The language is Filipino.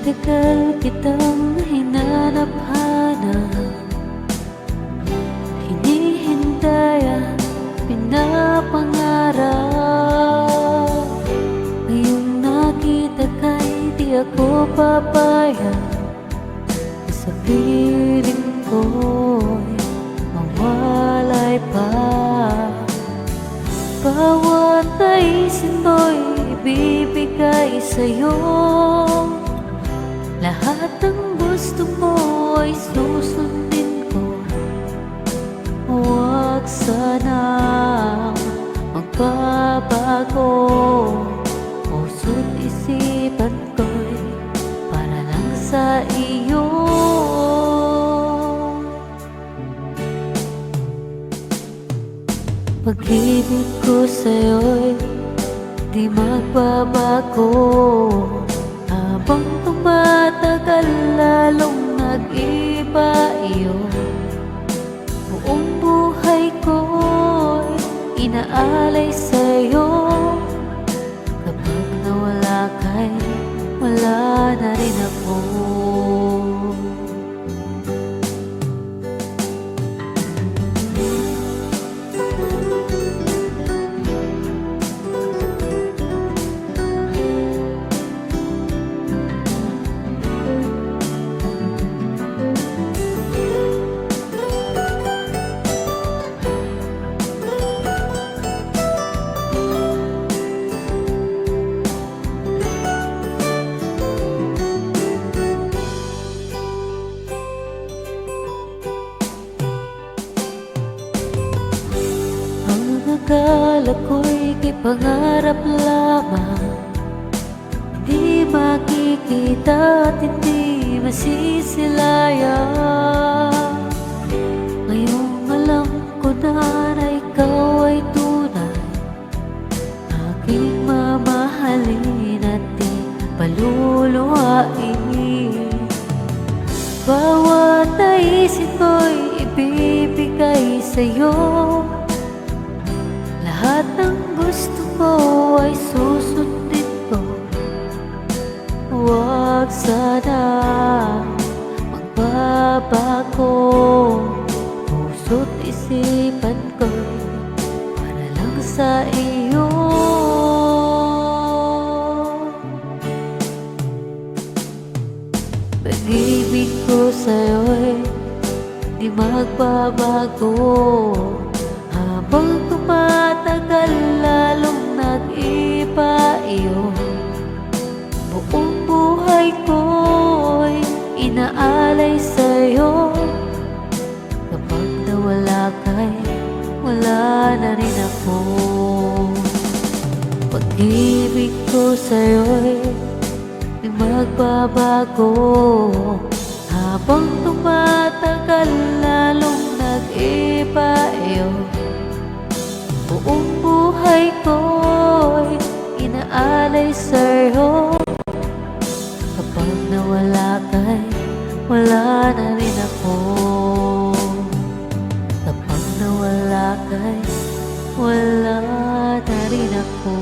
Matagal kitang hinanap-hanap, hinihintay at pinapangarap. Ngayong nakita ka'y di ako papayag, sa piling ko'y mawalay pa. Bawat naisin mo'y ibibigay sa'yo, lahat ng gusto mo ay susundin ko. Huwag sanang magbabago, puso't isipan ko'y para lang sa iyo. Pag-ibig ko sa'yo'y di magbabago, habang tumatagal lalong nag-iba iyo. Buong buhay ko'y inaalay sa'yo, kapag nawala ka'y wala na rin ako. Akala ko'y kay pangarap lamang, hindi makikita at hindi masisilayan. Ngayong alam ko na ikaw ay tunay, aking mamahalin at di paluluhain. Bawat naisin ko'y ibibigay sa'yo, lahat ng gusto mo ay susundin ko. Huwag sana magbabago, puso't isipan ko'y para lang sa iyo. Pag-ibig ko sa'yo'y di magbabago, habang tumatagal lalong nag-iba iyo. Buong buhay ko'y inaalay sa'yo, kapag nawala ka'y wala na rin ako. Pag-ibig ko sa'yo'y di magbabago, habang tumatagal lalong nag-iba iyo. Buong buhay ko'y inaalay sa'yo, kapag nawala ka'y wala na rin ako. Kapag nawala ka'y wala na rin ako.